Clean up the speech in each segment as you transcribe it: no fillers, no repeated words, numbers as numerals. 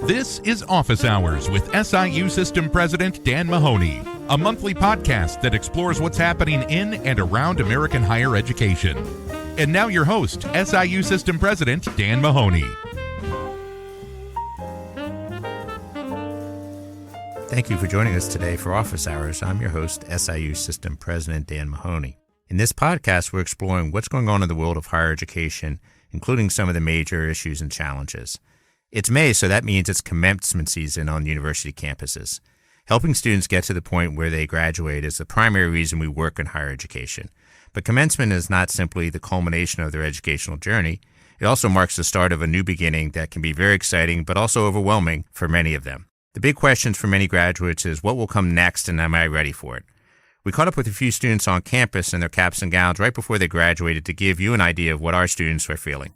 This is Office Hours with SIU System President Dan Mahony, a monthly podcast that explores what's happening in and around American higher education. And now your host, SIU System President Dan Mahony. Thank you for joining us today for Office Hours. I'm your host, SIU System President Dan Mahony. In this podcast, we're exploring what's going on in the world of higher education, including some of the major issues and challenges. It's May, so that means it's commencement season on university campuses. Helping students get to the point where they graduate is the primary reason we work in higher education. But commencement is not simply the culmination of their educational journey. It also marks the start of a new beginning that can be very exciting, but also overwhelming for many of them. The big questions for many graduates is what will come next and am I ready for it? We caught up with a few students on campus in their caps and gowns right before they graduated to give you an idea of what our students are feeling.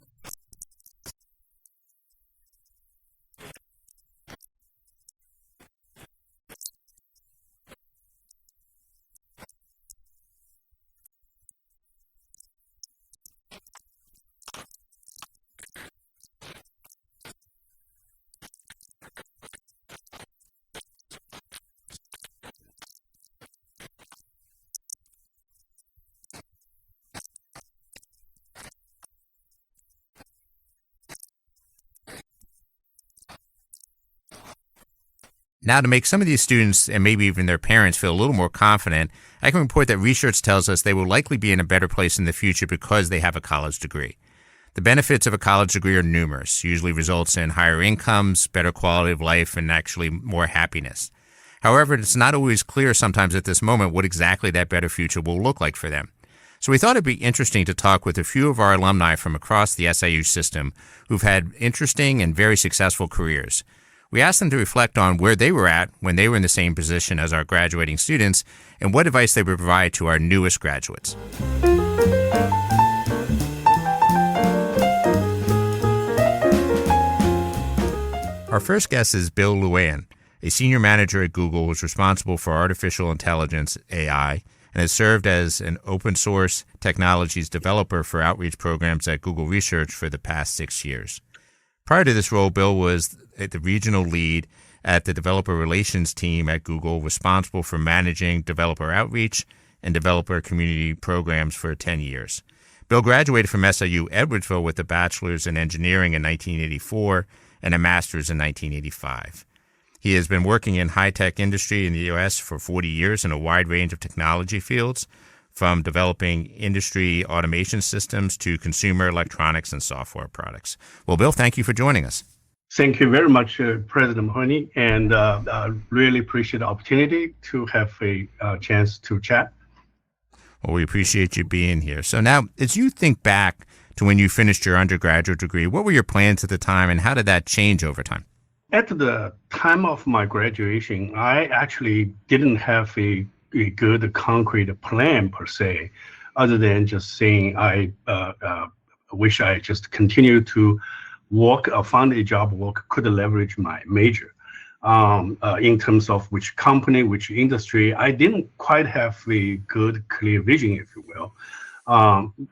Now, to make some of these students and maybe even their parents feel a little more confident, I can report that research tells us they will likely be in a better place in the future because they have a college degree. The benefits of a college degree are numerous, usually results in higher incomes, better quality of life, and actually more happiness. However, it's not always clear sometimes at this moment what exactly that better future will look like for them. So we thought it'd be interesting to talk with a few of our alumni from across the SIU system who've had interesting and very successful careers. We asked them to reflect on where they were at when they were in the same position as our graduating students and what advice they would provide to our newest graduates. Our first guest is Bill Luan, a senior manager at Google who's responsible for artificial intelligence, AI, and has served as an open source technologies developer for outreach programs at Google Research for the past 6 years. Prior to this role, Bill was the regional lead at the developer relations team at Google, responsible for managing developer outreach and developer community programs for 10 years. Bill graduated from SIU Edwardsville with a bachelor's in engineering in 1984 and a master's in 1985. He has been working in high-tech industry in the U.S. for 40 years in a wide range of technology fields, from developing industry automation systems to consumer electronics and software products. Well, Bill, thank you for joining us. Thank you very much, President Mahony, and I really appreciate the opportunity to have a chance to chat. Well, we appreciate you being here. So now, as you think back to when you finished your undergraduate degree, what were your plans at the time and how did that change over time? At the time of my graduation, I actually didn't have a good concrete plan per se, other than just saying I wish I just continued to work or find a job work could leverage my major. In terms of which company, which industry, I didn't quite have a good, clear vision, if you will.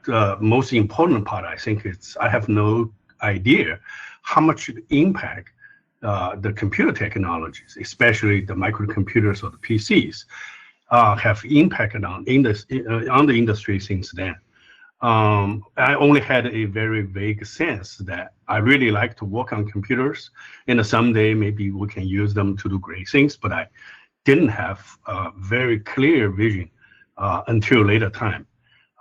The most important part, I think, is I have no idea how much impact the computer technologies, especially the microcomputers or the PCs, have impacted on the industry since then. I only had a very vague sense that I really like to work on computers, and someday maybe we can use them to do great things, but I didn't have a very clear vision until later time.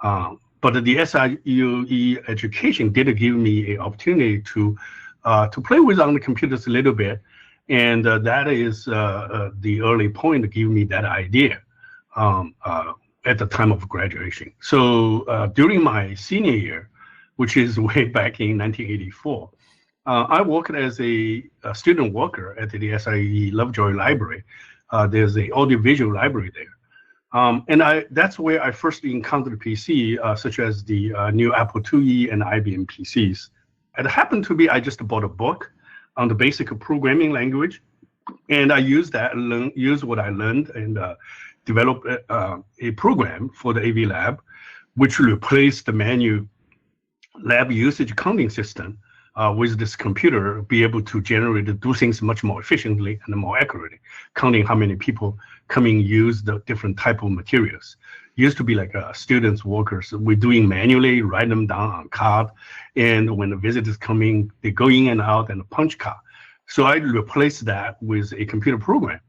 But the SIUE education did give me an opportunity to play with on the computers a little bit, and that is the early point to give me that idea. At the time of graduation. So during my senior year, which is way back in 1984, I worked as a student worker at the SIE Lovejoy Library. There's an audiovisual library there. And that's where I first encountered PC, such as the new Apple IIe and IBM PCs. It happened to be, I just bought a book on the basic programming language, and I used what I learned and developed a program for the AV lab, which replaced the manual lab usage counting system with this computer, be able to do things much more efficiently and more accurately, counting how many people come in, use the different type of materials. Used to be like students, workers, we're doing manually, write them down on card, and when the visitors come in, they go in and out and punch card. So I replaced that with a computer program.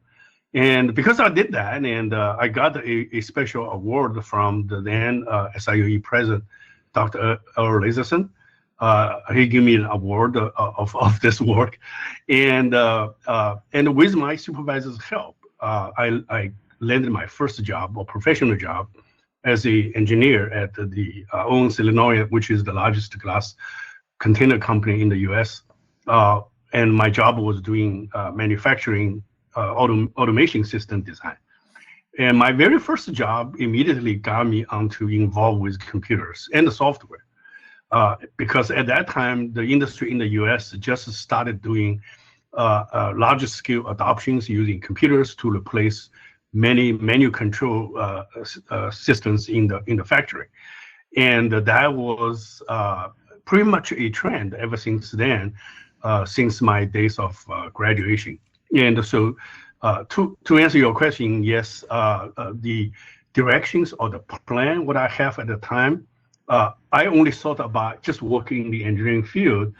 And because I did that, and I got a special award from the then SIUE president, Dr. Earl Lazarson. He gave me an award of this work. And with my supervisor's help, I landed my first job or professional job as an engineer at the Owens, Illinois, which is the largest glass container company in the US. And my job was doing manufacturing automation system design. And my very first job immediately got me involved with computers and the software. Because at that time, the industry in the US just started doing larger scale adoptions using computers to replace many manual control systems in the factory. And that was pretty much a trend ever since then, since my days of graduation. And so to answer your question, yes, the directions or the plan, what I have at the time, I only thought about just working in the engineering field.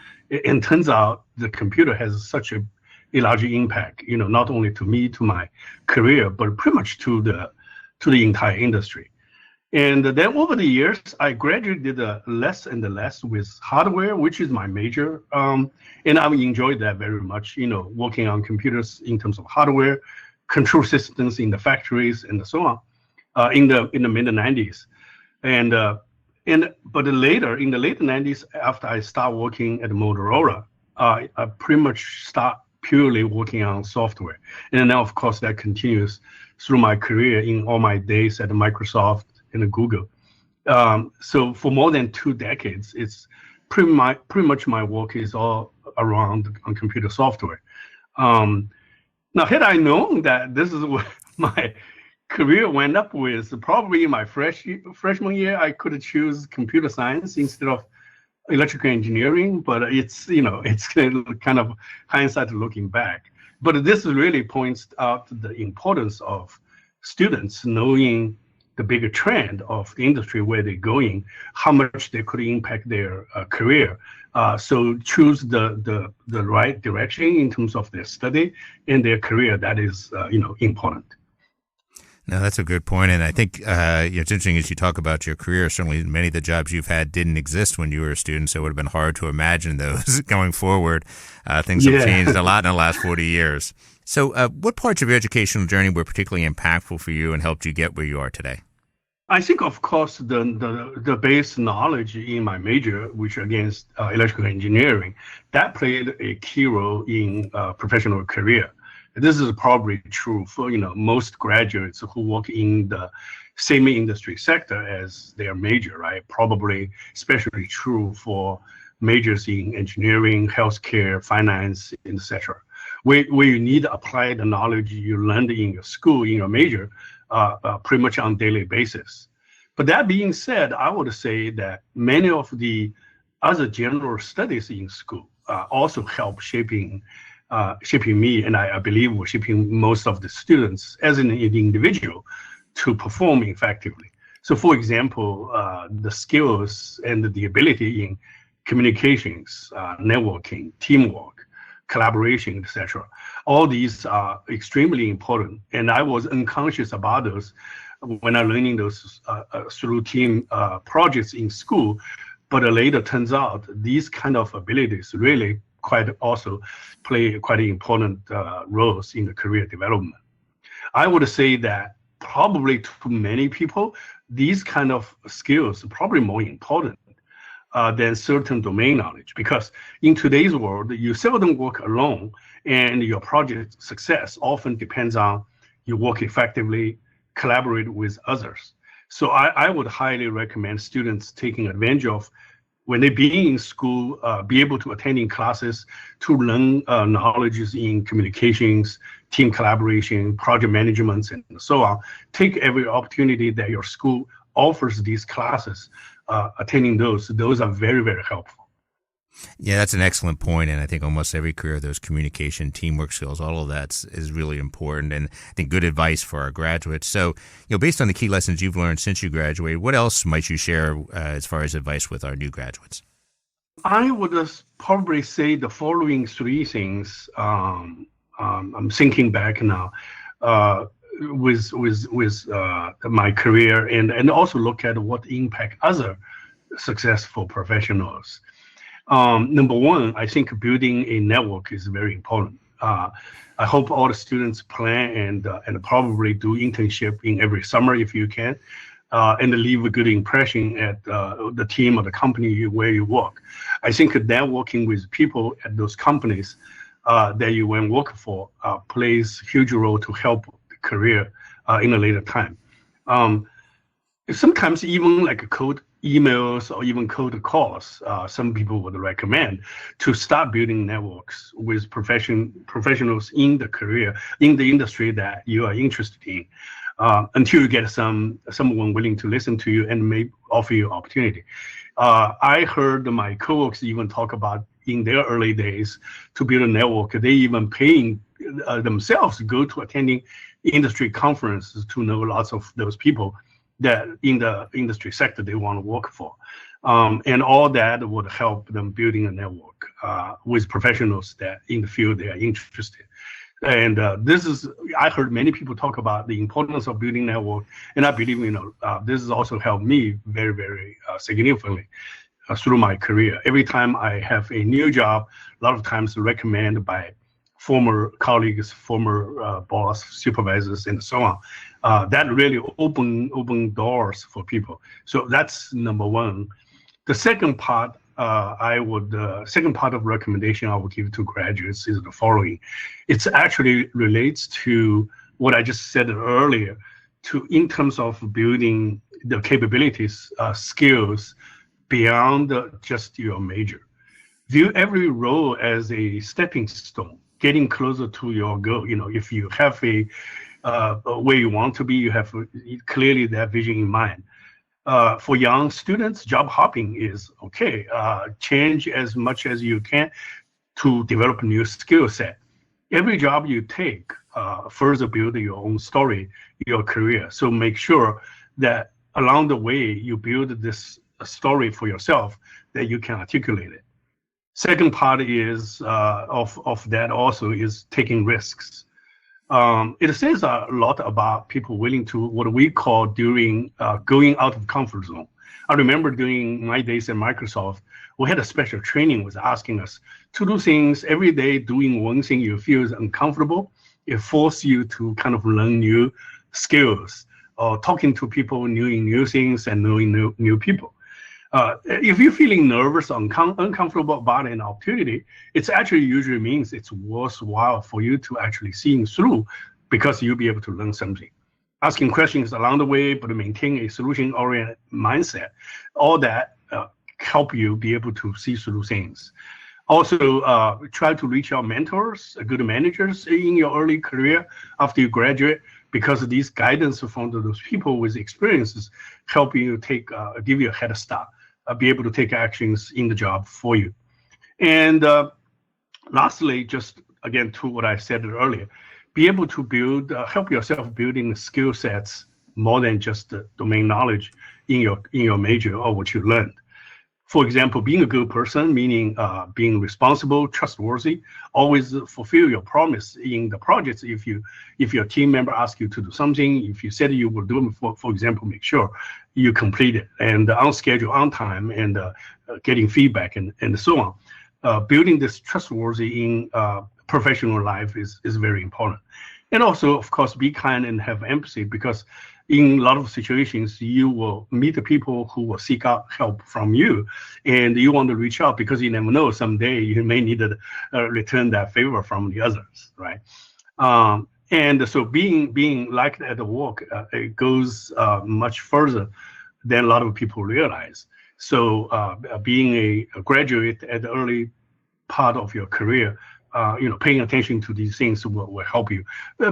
And turns out the computer has such a large impact, not only to me, to my career, but pretty much to the entire industry. And then over the years, I gradually did less and less with hardware, which is my major. And I enjoyed that very much, working on computers in terms of hardware, control systems in the factories, and so on, in the mid 90s. But later, in the late 90s, after I started working at Motorola, I pretty much start purely working on software. And now, of course, that continues through my career in all my days at Microsoft and Google. So for more than 2 decades, it's pretty much my work is all around on computer software. Now, had I known that this is what my career went up with, probably in my freshman year, I could choose computer science instead of electrical engineering, but it's kind of hindsight looking back. But this really points out the importance of students knowing the bigger trend of the industry, where they're going, how much they could impact their career. So choose the right direction in terms of their study and their career. That is, important. No, that's a good point. And I think it's interesting as you talk about your career. Certainly many of the jobs you've had didn't exist when you were a student, so it would have been hard to imagine those going forward. Things have changed a lot in the last 40 years. So what parts of your educational journey were particularly impactful for you and helped you get where you are today? I think, of course, the base knowledge in my major, which again is electrical engineering, that played a key role in professional career. This is probably true for most graduates who work in the same industry sector as their major, right? Probably especially true for majors in engineering, healthcare, finance, etc. Where you need to apply the knowledge you learned in your school, in your major, pretty much on a daily basis. But that being said, I would say that many of the other general studies in school also help shaping me, and I believe we're shaping most of the students as an individual to perform effectively. So for example, the skills and the ability in communications, networking, teamwork, collaboration, etc. All these are extremely important. And I was unconscious about those when I'm learning those through team projects in school. But later turns out these kind of abilities really also play quite important roles in the career development. I would say that probably to many people, these kind of skills are probably more important than certain domain knowledge, because in today's world, you seldom work alone, and your project success often depends on you work effectively, collaborate with others. So I would highly recommend students taking advantage of, when they be in school, be able to attending classes to learn knowledges in communications, team collaboration, project management, and so on. Take every opportunity that your school offers these classes, attending those are very, very helpful. Yeah, that's an excellent point, and I think almost every career, those communication, teamwork skills, all of that is really important, and I think good advice for our graduates. So, based on the key lessons you've learned since you graduated, what else might you share as far as advice with our new graduates? I would probably say the following three things. I'm thinking back now with my career, and also look at what impact other successful professionals. Number one, I think building a network is very important. I hope all the students plan and probably do internship in every summer if you can, and leave a good impression at the team or the company where you work. I think networking with people at those companies that you went work for plays a huge role to help the career in a later time. Sometimes even like cold emails or even cold calls, some people would recommend to start building networks with professionals in the career, in the industry that you are interested in, until you get someone willing to listen to you and may offer you opportunity. I heard my coworkers even talk about in their early days to build a network, they even paying themselves to go to attending industry conferences to know lots of those people that in the industry sector they want to work for. And all that would help them building a network with professionals that in the field they are interested. And I heard many people talk about the importance of building network, and I believe, this has also helped me very, very significantly through my career. Every time I have a new job, a lot of times recommended by former colleagues, former boss, supervisors, and so on. That really open doors for people. So that's number one. The second part, second part of recommendation I would give to graduates is the following. It actually relates to what I just said earlier, in terms of building the capabilities, skills beyond just your major. View every role as a stepping stone, getting closer to your goal. If you have where you want to be, you have clearly that vision in mind. For young students, job hopping is okay. Change as much as you can to develop a new skill set. Every job you take further build your own story, your career. So make sure that along the way you build this story for yourself that you can articulate it. Second part is of that also is taking risks. It says a lot about people willing to what we call during going out of comfort zone. I remember during my days at Microsoft, we had a special training was asking us to do things every day, doing one thing you feel is uncomfortable. It forces you to kind of learn new skills or talking to people, knowing new things and knowing new people. If you're feeling nervous or uncomfortable about an opportunity, it's actually usually means it's worthwhile for you to actually see through because you'll be able to learn something. Asking questions along the way, but maintain a solution-oriented mindset, all that help you be able to see through things. Also, try to reach out mentors, good managers in your early career after you graduate, because these guidance from those people with experiences help you give you a head start. Be able to take actions in the job for you. And lastly, just again to what I said earlier, be able to help yourself building skill sets more than just the domain knowledge in your major or what you learned. For example, being a good person, meaning being responsible, trustworthy, always fulfill your promise in the projects. If your team member asks you to do something, if you said you will do it, for example, make sure you complete it and on schedule, on time, and getting feedback and so on. Building this trustworthy in professional life is very important. And also, of course, be kind and have empathy, because in a lot of situations, you will meet the people who will seek out help from you, and you want to reach out because you never know, someday you may need to return that favor from the others, right? And so being like that at work, it goes much further than a lot of people realize. So being a graduate at the early part of your career paying attention to these things will help you.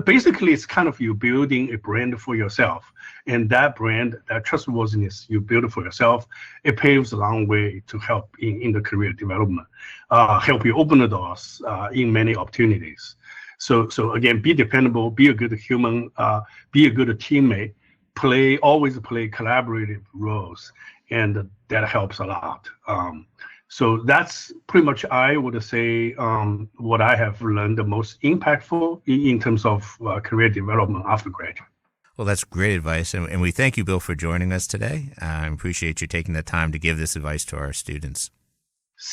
Basically, it's kind of you building a brand for yourself. And that brand, that trustworthiness you build for yourself, it paves a long way to help in the career development, help you open the doors in many opportunities. So again, be dependable, be a good human, be a good teammate, always play collaborative roles, and that helps a lot. So that's pretty much, I would say, what I have learned the most impactful in terms of career development after graduate. Well, that's great advice. And we thank you, Bill, for joining us today. I appreciate you taking the time to give this advice to our students.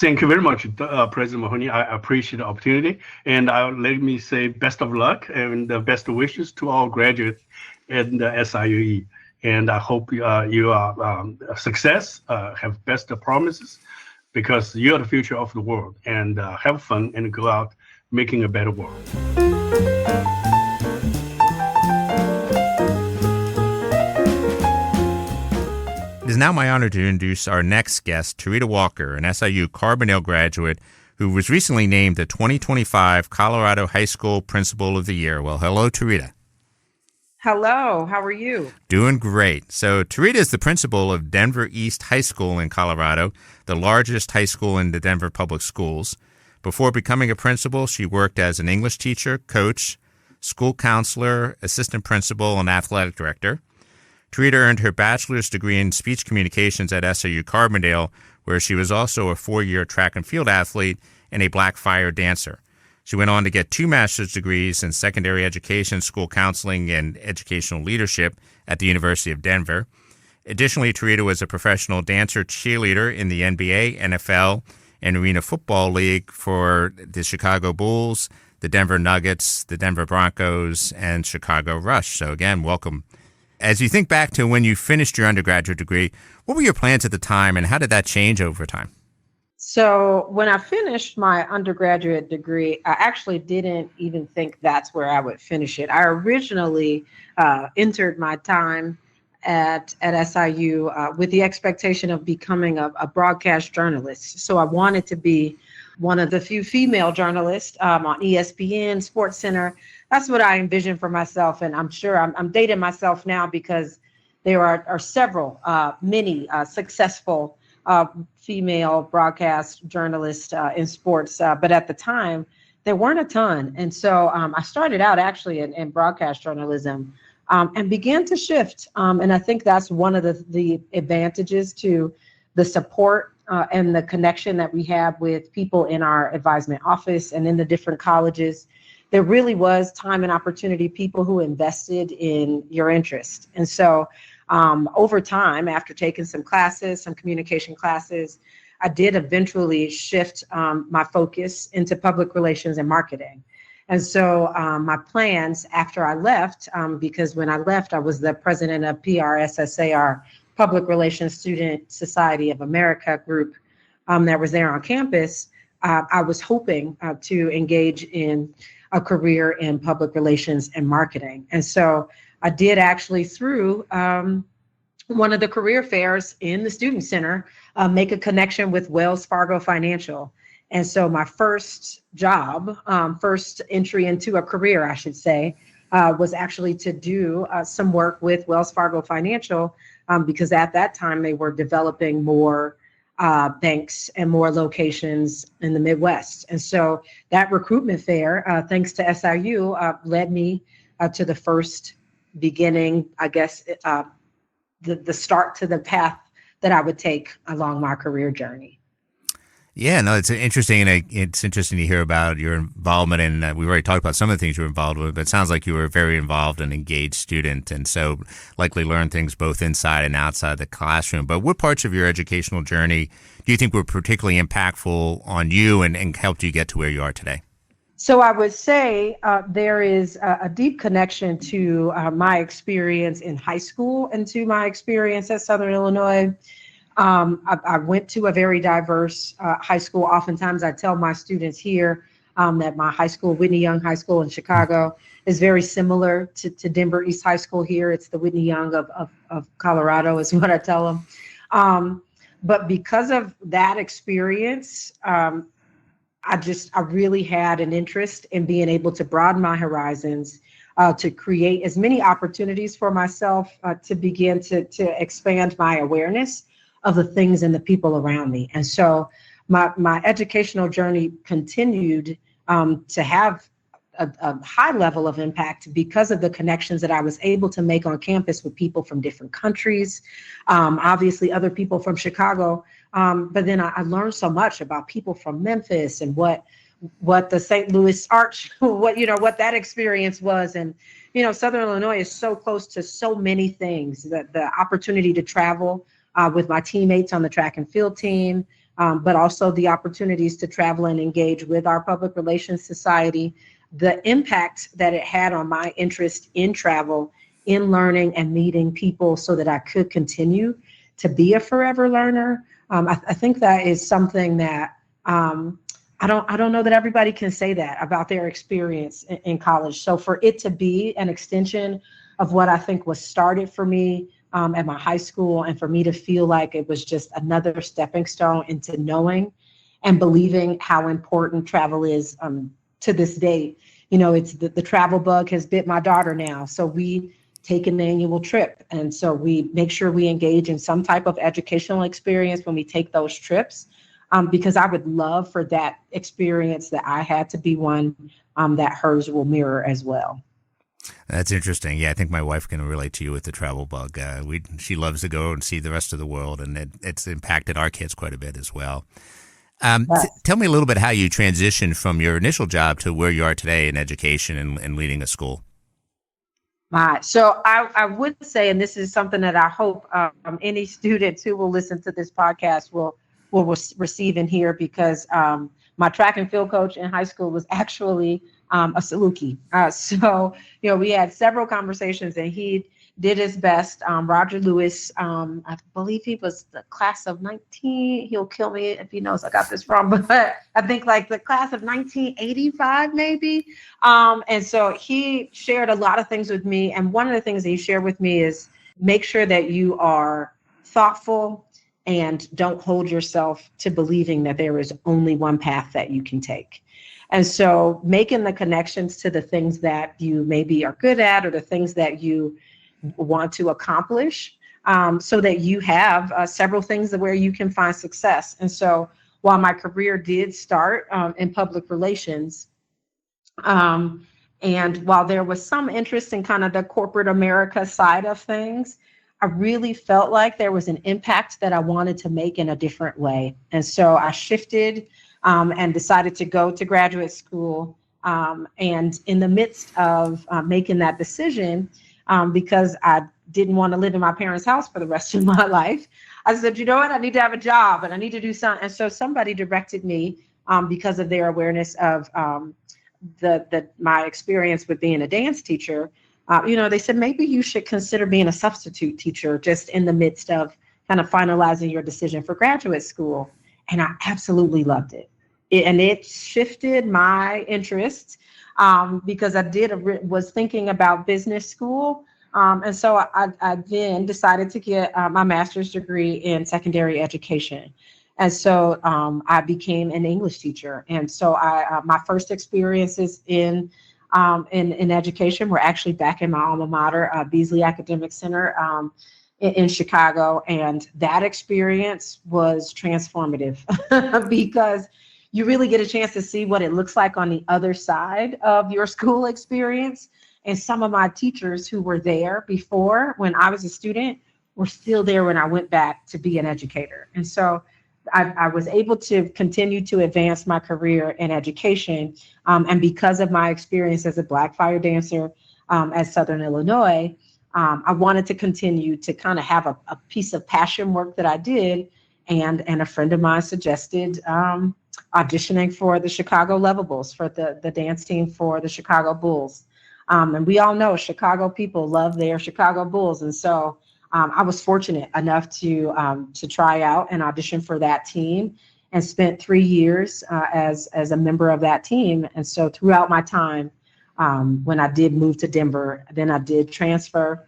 Thank you very much, President Mahony. I appreciate the opportunity. And let me say best of luck and best wishes to all graduates at the SIUE. And I hope you are a success, have best promises, because you're the future of the world. And have fun and go out making a better world. It is now my honor to introduce our next guest, Terita Walker, an SIU Carbondale graduate who was recently named the 2025 Colorado High School Principal of the Year. Well, hello, Terita. Hello, how are you? Doing great. So Terita is the principal of Denver East High School in Colorado, the largest high school in the Denver Public Schools. Before becoming a principal, she worked as an English teacher, coach, school counselor, assistant principal, and athletic director. Terita earned her bachelor's degree in speech communications at SIU Carbondale, where she was also a 4-year track and field athlete and a black fire dancer. She went on to get 2 master's degrees in secondary education, school counseling, and educational leadership at the University of Denver. Additionally, Terita was a professional dancer cheerleader in the NBA, NFL, and Arena Football League for the Chicago Bulls, the Denver Nuggets, the Denver Broncos, and Chicago Rush. So again, welcome. As you think back to when you finished your undergraduate degree, what were your plans at the time and how did that change over time? So when I finished my undergraduate degree, I actually didn't even think that's where I would finish it. I originally entered my time at SIU with the expectation of becoming a broadcast journalist. So I wanted to be one of the few female journalists on ESPN, SportsCenter. That's what I envisioned for myself. And I'm sure I'm dating myself now because there are several, many successful female broadcast journalists in sports. But at the time, there weren't a ton. And so I started out actually in broadcast journalism and began to shift. And I think that's one of the advantages to the support and the connection that we have with people in our advisement office and in the different colleges. There really was time and opportunity, people who invested in your interest. And so over time, after taking some classes, some communication classes, I did eventually shift my focus into public relations and marketing. And so my plans after I left, because when I left, I was the president of PRSSAR, Public Relations Student Society of America group that was there on campus. I was hoping to engage in a career in public relations and marketing. And so I did actually through one of the career fairs in the Student Center, make a connection with Wells Fargo Financial. And so my first job, first entry into a career, I should say, was actually to do some work with Wells Fargo Financial because at that time they were developing more banks and more locations in the Midwest. And so that recruitment fair, thanks to SIU, led me to the first beginning, I guess, the start to the path that I would take along my career journey. Yeah, no, it's interesting. And it's interesting to hear about your involvement in, we've already talked about some of the things you were involved with, but it sounds like you were a very involved and engaged student, and so likely learned things both inside and outside the classroom. But what parts of your educational journey do you think were particularly impactful on you and helped you get to where you are today? So I would say there is a deep connection to my experience in high school and to my experience at Southern Illinois. I went to a very diverse high school. Oftentimes I tell my students here that my high school, Whitney Young High School in Chicago, is very similar to Denver East High School here. It's the Whitney Young of Colorado is what I tell them. But because of that experience, I really had an interest in being able to broaden my horizons, to create as many opportunities for myself, to begin to expand my awareness of the things and the people around me. And so my educational journey continued to have a high level of impact because of the connections that I was able to make on campus with people from different countries, obviously other people from Chicago. But then I learned so much about people from Memphis and what the St. Louis Arch, what that experience was. And, Southern Illinois is so close to so many things, that the opportunity to travel with my teammates on the track and field team, but also the opportunities to travel and engage with our public relations society, the impact that it had on my interest in travel, in learning and meeting people so that I could continue to be a forever learner. I think that is something that I don't know that everybody can say that about their experience in college. So for it to be an extension of what I think was started for me at my high school, and for me to feel like it was just another stepping stone into knowing and believing how important travel is to this date. It's the travel bug has bit my daughter now. So we take an annual trip. And so we make sure we engage in some type of educational experience when we take those trips, because I would love for that experience that I had to be one that hers will mirror as well. That's interesting. Yeah, I think my wife can relate to you with the travel bug. She loves to go and see the rest of the world, and it's impacted our kids quite a bit as well. Tell me a little bit how you transitioned from your initial job to where you are today in education and leading a school. So I would say, and this is something that I hope any students who will listen to this podcast will receive and hear, because my track and field coach in high school was actually a Saluki. So, we had several conversations, and he did his best. Roger Lewis, I believe he was the class of 19. He'll kill me if he knows I got this wrong, but I think like the class of 1985, maybe. And so he shared a lot of things with me. And one of the things that he shared with me is make sure that you are thoughtful and don't hold yourself to believing that there is only one path that you can take. And so making the connections to the things that you maybe are good at, or the things that you want to accomplish, so that you have several things where you can find success. And so while my career did start in public relations, and while there was some interest in kind of the corporate America side of things, I really felt like there was an impact that I wanted to make in a different way. And so I shifted and decided to go to graduate school. And in the midst of making that decision, because I didn't want to live in my parents' house for the rest of my life, I said, you know what, I need to have a job and I need to do something. And so somebody directed me, because of their awareness of my experience with being a dance teacher. They said, maybe you should consider being a substitute teacher just in the midst of kind of finalizing your decision for graduate school. And I absolutely loved it. And it shifted my interests, because I was thinking about business school. And so I then decided to get my master's degree in secondary education. And so I became an English teacher. And so my first experiences in education were actually back in my alma mater, Beasley Academic Center in Chicago. And that experience was transformative because you really get a chance to see what it looks like on the other side of your school experience. And some of my teachers who were there before when I was a student were still there when I went back to be an educator. And so I was able to continue to advance my career in education. And because of my experience as a Black fire dancer at Southern Illinois, I wanted to continue to kind of have a piece of passion work that I did. And a friend of mine suggested auditioning for the Chicago Levables, for the dance team for the Chicago Bulls. And we all know Chicago people love their Chicago Bulls. And so I was fortunate enough to try out and audition for that team, and spent 3 years as a member of that team. And so throughout my time, when I did move to Denver, then I did transfer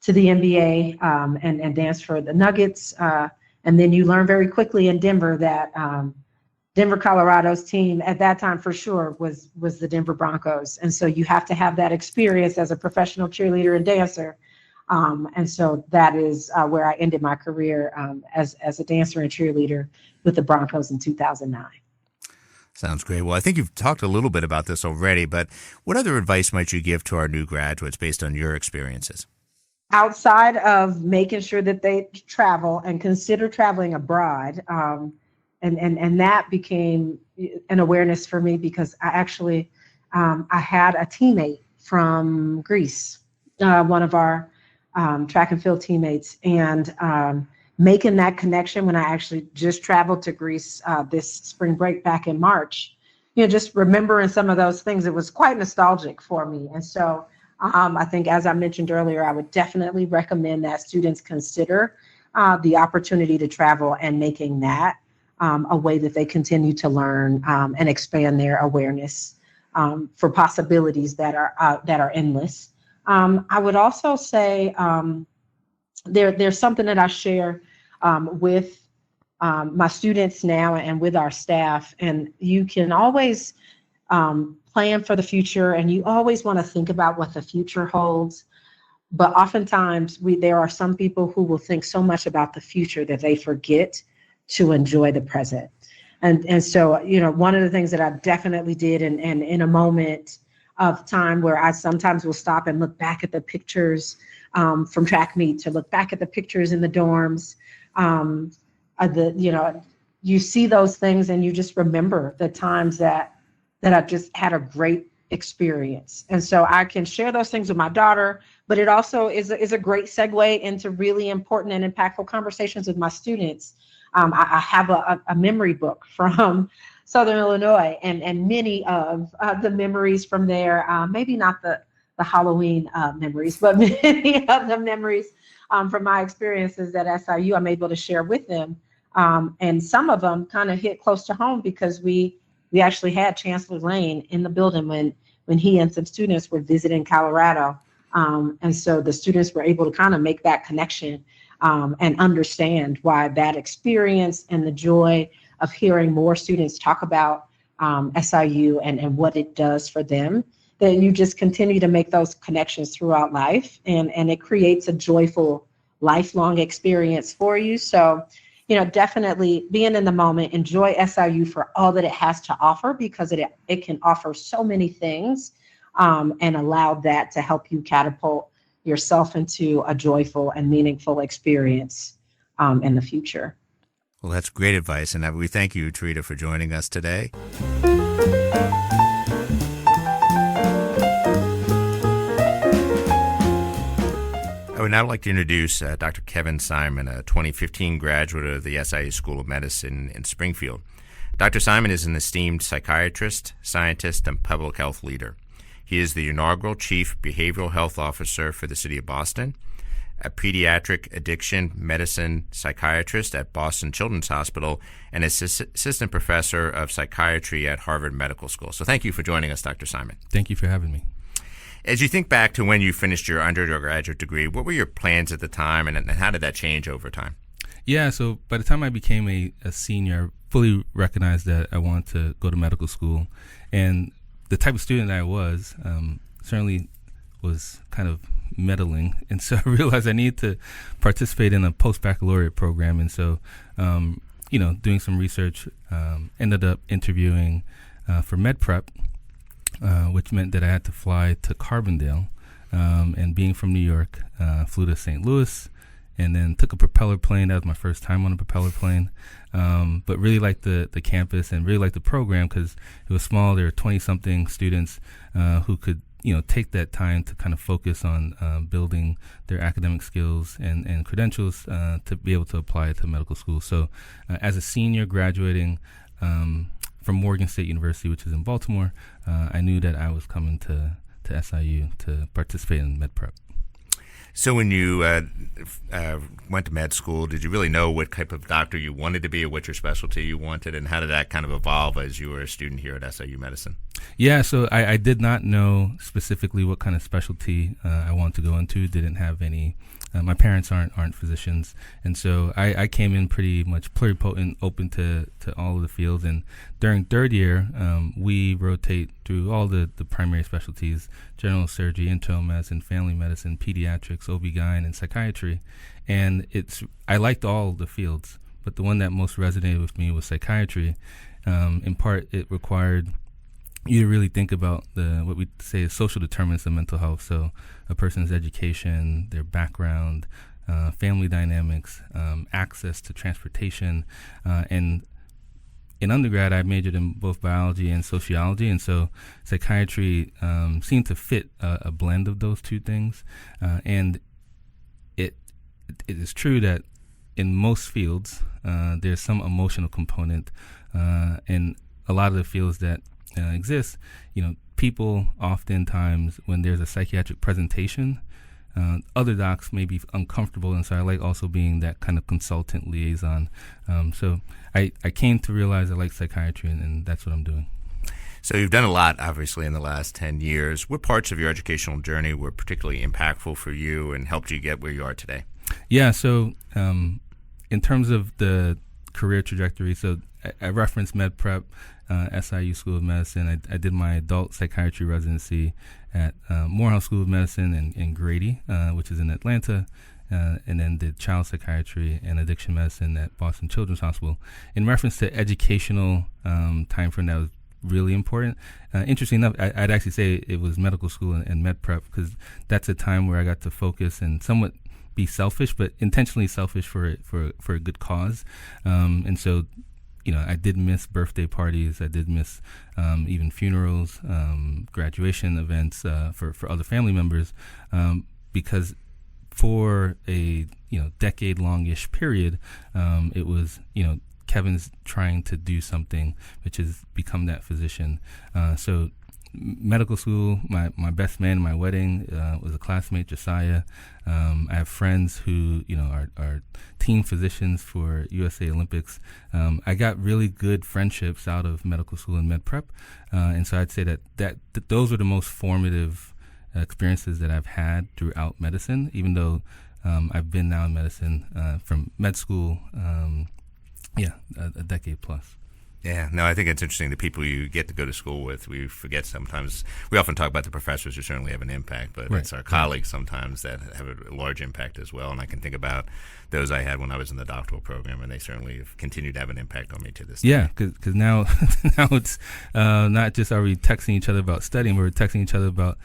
to the NBA and dance for the Nuggets. And then you learn very quickly in Denver that Denver, Colorado's team at that time for sure was the Denver Broncos. And so you have to have that experience as a professional cheerleader and dancer. And so that is where I ended my career as a dancer and cheerleader with the Broncos in 2009. Sounds great. Well, I think you've talked a little bit about this already, but what other advice might you give to our new graduates based on your experiences? Outside of making sure that they travel and consider traveling abroad, and that became an awareness for me because I actually I had a teammate from Greece, one of our track and field teammates, and making that connection when I actually just traveled to Greece this spring break back in March, just remembering some of those things, it was quite nostalgic for me. And so I think, as I mentioned earlier, I would definitely recommend that students consider the opportunity to travel and making that a way that they continue to learn and expand their awareness for possibilities that are endless. I would also say there's something that I share with my students now and with our staff, and you can always plan for the future, and you always want to think about what the future holds. But oftentimes there are some people who will think so much about the future that they forget to enjoy the present. And so, one of the things that I definitely did in a moment of time where I sometimes will stop and look back at the pictures from track meet, to look back at the pictures in the dorms, you see those things and you just remember the times that I just had a great experience. And so I can share those things with my daughter, but it also is a great segue into really important and impactful conversations with my students. I have a memory book from Southern Illinois, and many of the memories from there, maybe not the Halloween memories, but many of the memories from my experiences at SIU, I'm able to share with them. And some of them kind of hit close to home because we actually had Chancellor Lane in the building when he and some students were visiting Colorado. And so the students were able to kind of make that connection and understand why that experience and the joy of hearing more students talk about SIU and what it does for them, that you just continue to make those connections throughout life, and it creates a joyful lifelong experience for you. So, definitely being in the moment, enjoy SIU for all that it has to offer, because it can offer so many things, and allow that to help you catapult yourself into a joyful and meaningful experience in the future. Well, that's great advice, and we thank you, Terita, for joining us today. I would now like to introduce Dr. Kevin Simon, a 2015 graduate of the SIU School of Medicine in Springfield. Dr. Simon is an esteemed psychiatrist, scientist, and public health leader. He is the inaugural Chief Behavioral Health Officer for the City of Boston, a pediatric addiction medicine psychiatrist at Boston Children's Hospital, and assistant professor of psychiatry at Harvard Medical School. So thank you for joining us, Dr. Simon. Thank you for having me. As you think back to when you finished your undergraduate degree, what were your plans at the time, and how did that change over time? Yeah, so by the time I became a senior, I fully recognized that I wanted to go to medical school. And the type of student I was certainly was kind of meddling. And so I realized I needed to participate in a post-baccalaureate program. And so, doing some research, ended up interviewing for med prep, which meant that I had to fly to Carbondale, and being from New York, flew to St. Louis, and then took a propeller plane. That was my first time on a propeller plane, but really liked the campus and really liked the program because it was small. There were 20-something students who could take that time to kind of focus on building their academic skills and credentials to be able to apply it to medical school. So as a senior graduating from Morgan State University, which is in Baltimore, I knew that I was coming to SIU to participate in med prep. So when you went to med school, did you really know what type of doctor you wanted to be or what your specialty you wanted, and how did that kind of evolve as you were a student here at SIU Medicine? Yeah, so I did not know specifically what kind of specialty I wanted to go into, didn't have any my parents aren't physicians, and so I came in pretty much pluripotent, open to all of the fields. And during third year, we rotate through all the primary specialties: general surgery, internal medicine, family medicine, pediatrics, OB-GYN, and psychiatry. And I liked all the fields, but the one that most resonated with me was psychiatry. In part, it required you to really think about what we say is social determinants of mental health. So a person's education, their background, family dynamics, access to transportation. And in undergrad, I majored in both biology and sociology. And so psychiatry seemed to fit a blend of those two things. And it is true that in most fields, there's some emotional component. And a lot of the fields that exist, people oftentimes, when there's a psychiatric presentation, other docs may be uncomfortable, and so I like also being that kind of consultant liaison. So I came to realize I like psychiatry, and that's what I'm doing. So you've done a lot, obviously, in the last 10 years. What parts of your educational journey were particularly impactful for you and helped you get where you are today? Yeah, so in terms of the career trajectory, so I referenced med prep, SIU School of Medicine. I did my adult psychiatry residency at Morehouse School of Medicine in Grady, which is in Atlanta, and then did child psychiatry and addiction medicine at Boston Children's Hospital. In reference to educational time frame, that was really important. Interesting enough, I'd actually say it was medical school and med prep, because that's a time where I got to focus and somewhat be selfish, but intentionally selfish for a good cause. And so, I did miss birthday parties. I did miss even funerals, graduation events for other family members, because for a decade-long-ish period, it was Kevin's trying to do something, which has become that physician. So medical school, my best man in my wedding was a classmate, Josiah. I have friends who are team physicians for USA Olympics. I got really good friendships out of medical school and med prep, and so I'd say that those are the most formative experiences that I've had throughout medicine, even though I've been now in medicine from med school a decade plus. Yeah, no, I think it's interesting. The people you get to go to school with, we forget sometimes. We often talk about the professors who certainly have an impact, but it's our colleagues sometimes that have a large impact as well. And I can think about those I had when I was in the doctoral program, and they certainly have continued to have an impact on me to this day. Yeah, because now it's not just are we texting each other about studying, we're texting each other about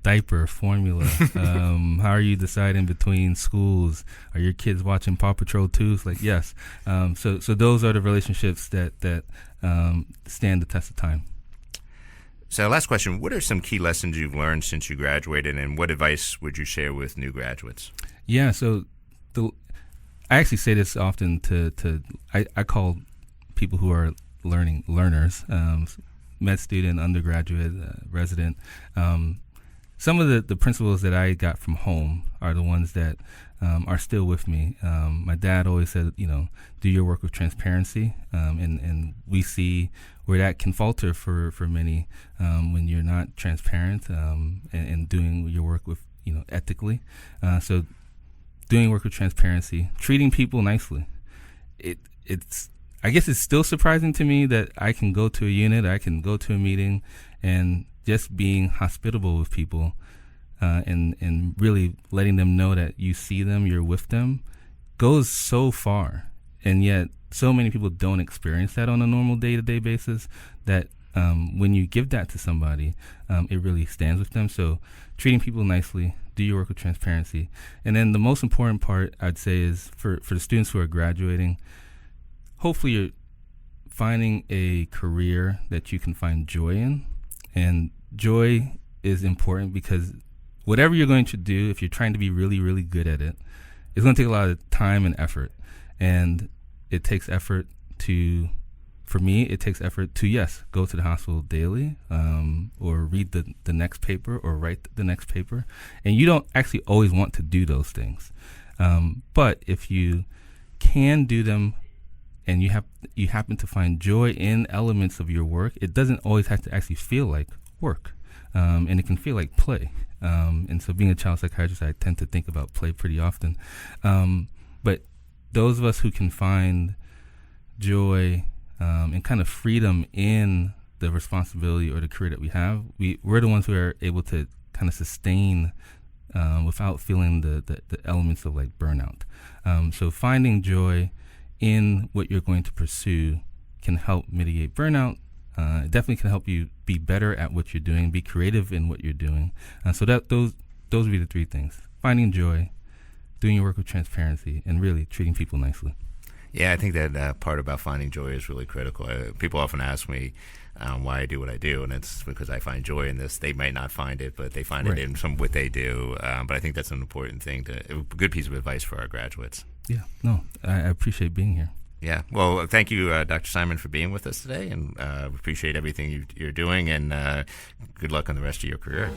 diaper formula. How are you deciding between schools? Are your kids watching Paw Patrol too? It's like, yes. So those are the relationships that stand the test of time. So last question, what are some key lessons you've learned since you graduated, and what advice would you share with new graduates? Yeah, so I actually say this often I call people who are learners, med student, undergraduate, resident. Some of the principles that I got from home are the ones that are still with me. My dad always said, do your work with transparency, and we see where that can falter for many when you're not transparent and doing your work with ethically. So doing work with transparency, treating people nicely. I guess it's still surprising to me that I can go to a unit, I can go to a meeting, and just being hospitable with people and really letting them know that you see them, you're with them, goes so far. And yet so many people don't experience that on a normal day-to-day basis that when you give that to somebody, it really stands with them. So treating people nicely, do your work with transparency. And then the most important part, I'd say, is for the students who are graduating, hopefully you're finding a career that you can find joy in. And joy is important because whatever you're going to do, if you're trying to be really, really good at it, it's going to take a lot of time and effort. And it takes effort for me, it takes effort to, yes, go to the hospital daily or read the next paper or write the next paper. And you don't actually always want to do those things. But if you can do them, and you happen to find joy in elements of your work, it doesn't always have to actually feel like work. and it can feel like play. And so being a child psychiatrist, I tend to think about play pretty often. But those of us who can find joy and kind of freedom in the responsibility or the career that we have, we're the ones who are able to kind of sustain without feeling the elements of like burnout. So finding joy in what you're going to pursue can help mitigate burnout. It definitely can help you be better at what you're doing, be creative in what you're doing. So those would be the three things: finding joy, doing your work with transparency, and really treating people nicely. Yeah, I think that part about finding joy is really critical. People often ask me why I do what I do, and it's because I find joy in this. They might not find it, but they find it in some what they do. But I think that's an important thing, a good piece of advice for our graduates. Yeah, no, I appreciate being here. Yeah, well, thank you, Dr. Simon, for being with us today, and appreciate everything you're doing, and good luck on the rest of your career.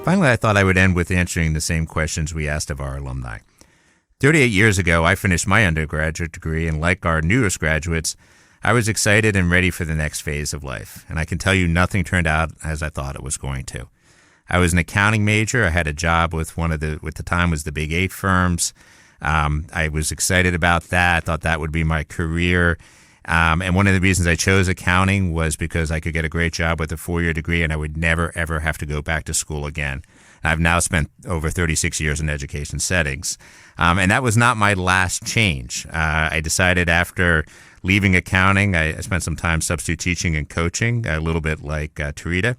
Finally, I thought I would end with answering the same questions we asked of our alumni. 38 years ago, I finished my undergraduate degree, and like our newest graduates, I was excited and ready for the next phase of life, and I can tell you nothing turned out as I thought it was going to. I was an accounting major. I had a job with what at the time was the Big 8 firms. I was excited about that. I thought that would be my career. And one of the reasons I chose accounting was because I could get a great job with a 4-year degree and I would never, ever have to go back to school again. I've now spent over 36 years in education settings. And that was not my last change. I decided after leaving accounting, I spent some time substitute teaching and coaching, a little bit like Terita.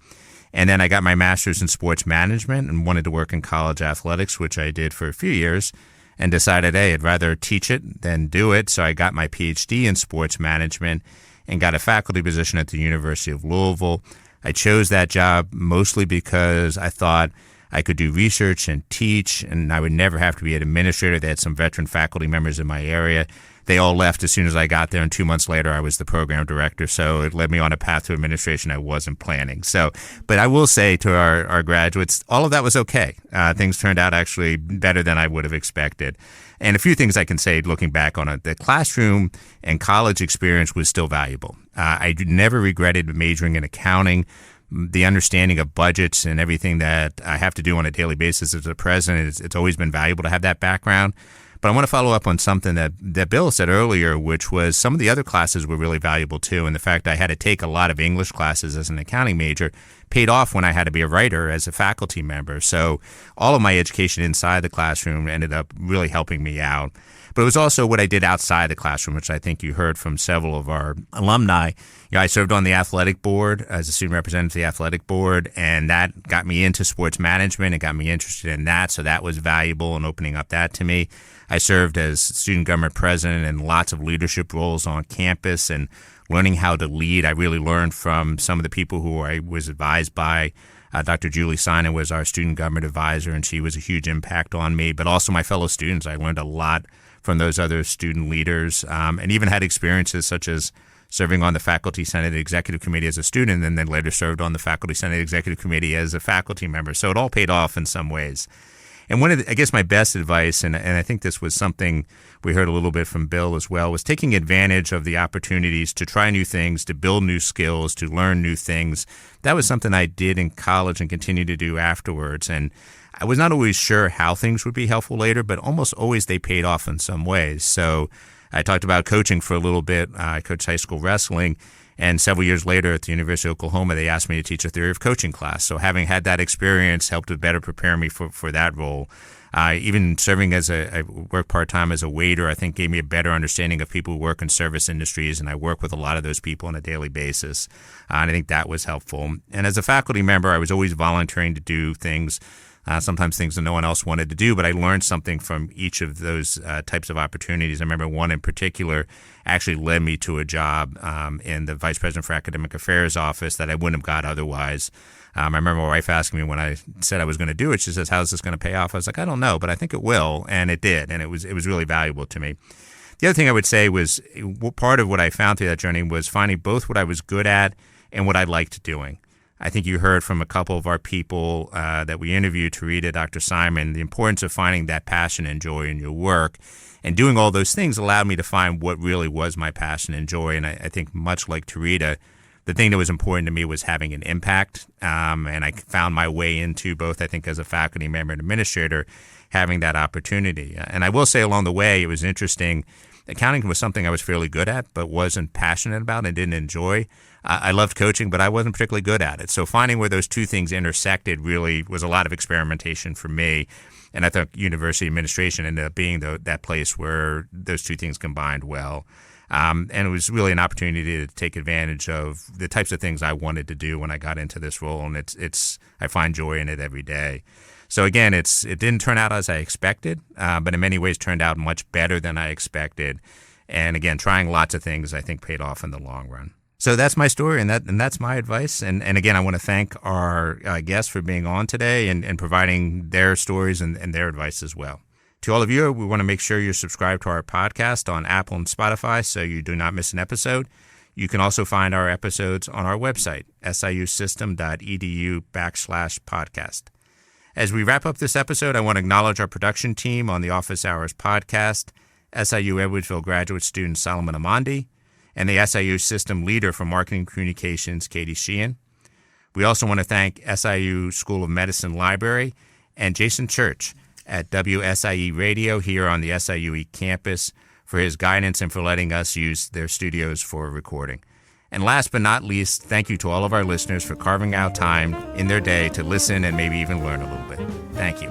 And then I got my master's in sports management and wanted to work in college athletics, which I did for a few years, and decided, hey, I'd rather teach it than do it. So I got my PhD in sports management and got a faculty position at the University of Louisville. I chose that job mostly because I thought I could do research and teach, and I would never have to be an administrator. They had some veteran faculty members in my area. They all left as soon as I got there, and 2 months later, I was the program director. So it led me on a path to administration I wasn't planning. But I will say to our graduates, all of that was okay. Things turned out actually better than I would have expected. And a few things I can say looking back on it. The classroom and college experience was still valuable. I never regretted majoring in accounting. The understanding of budgets and everything that I have to do on a daily basis as a president, it's always been valuable to have that background. But I want to follow up on something that Bill said earlier, which was some of the other classes were really valuable too. And the fact I had to take a lot of English classes as an accounting major paid off when I had to be a writer as a faculty member. So all of my education inside the classroom ended up really helping me out. But it was also what I did outside the classroom, which I think you heard from several of our alumni. I served on the athletic board as a student representative of the athletic board, and that got me into sports management and got me interested in that. So that was valuable in opening up that to me. I served as student government president in lots of leadership roles on campus and learning how to lead. I really learned from some of the people who I was advised by. Dr. Julie Sina was our student government advisor, and she was a huge impact on me, but also my fellow students. I learned a lot from those other student leaders, and even had experiences such as serving on the Faculty Senate Executive Committee as a student, and then later served on the Faculty Senate Executive Committee as a faculty member. So it all paid off in some ways. And one of I guess my best advice, and I think this was something we heard a little bit from Bill as well, was taking advantage of the opportunities to try new things, to build new skills, to learn new things. That was something I did in college and continue to do afterwards. And I was not always sure how things would be helpful later, but almost always they paid off in some ways. So I talked about coaching for a little bit. I coached high school wrestling. And several years later at the University of Oklahoma, they asked me to teach a theory of coaching class. So having had that experience helped to better prepare me for that role. Even serving I worked part-time as a waiter, I think gave me a better understanding of people who work in service industries, and I work with a lot of those people on a daily basis. And I think that was helpful. And as a faculty member, I was always volunteering to do things, sometimes things that no one else wanted to do, but I learned something from each of those types of opportunities. I remember one in particular actually led me to a job in the Vice President for Academic Affairs office that I wouldn't have got otherwise. I remember my wife asking me when I said I was going to do it, she says, how's this going to pay off? I was like, I don't know, but I think it will. And it did. And it was really valuable to me. The other thing I would say was part of what I found through that journey was finding both what I was good at and what I liked doing. I think you heard from a couple of our people that we interviewed, Terita, Dr. Simon, the importance of finding that passion and joy in your work. And doing all those things allowed me to find what really was my passion and joy. And I think much like Terita, the thing that was important to me was having an impact. And I found my way into both, I think, as a faculty member and administrator, having that opportunity. And I will say along the way, it was interesting. Accounting was something I was fairly good at, but wasn't passionate about and didn't enjoy. I loved coaching, but I wasn't particularly good at it. So finding where those two things intersected really was a lot of experimentation for me. And I thought university administration ended up being that place where those two things combined well. And it was really an opportunity to take advantage of the types of things I wanted to do when I got into this role. And I find joy in it every day. So again, it didn't turn out as I expected, but in many ways turned out much better than I expected. And again, trying lots of things I think paid off in the long run. So that's my story, and that's my advice. And again, I want to thank our guests for being on today and providing their stories and their advice as well. To all of you, we want to make sure you're subscribed to our podcast on Apple and Spotify so you do not miss an episode. You can also find our episodes on our website, siusystem.edu/podcast. As we wrap up this episode, I want to acknowledge our production team on the Office Hours podcast, SIU Edwardsville graduate student Solomon Amandi, and the SIU System Leader for Marketing Communications, Katie Sheehan. We also want to thank SIU School of Medicine Library and Jason Church at WSIE Radio here on the SIUE campus for his guidance and for letting us use their studios for recording. And last but not least, thank you to all of our listeners for carving out time in their day to listen and maybe even learn a little bit. Thank you.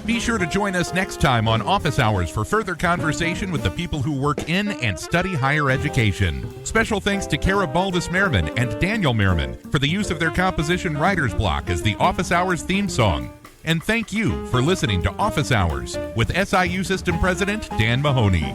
Be sure to join us next time on Office Hours for further conversation with the people who work in and study higher education. Special thanks to Kara Baldus-Merriman and Daniel Merriman for the use of their composition Writer's Block as the Office Hours theme song. And thank you for listening to Office Hours with SIU System President Dan Mahony.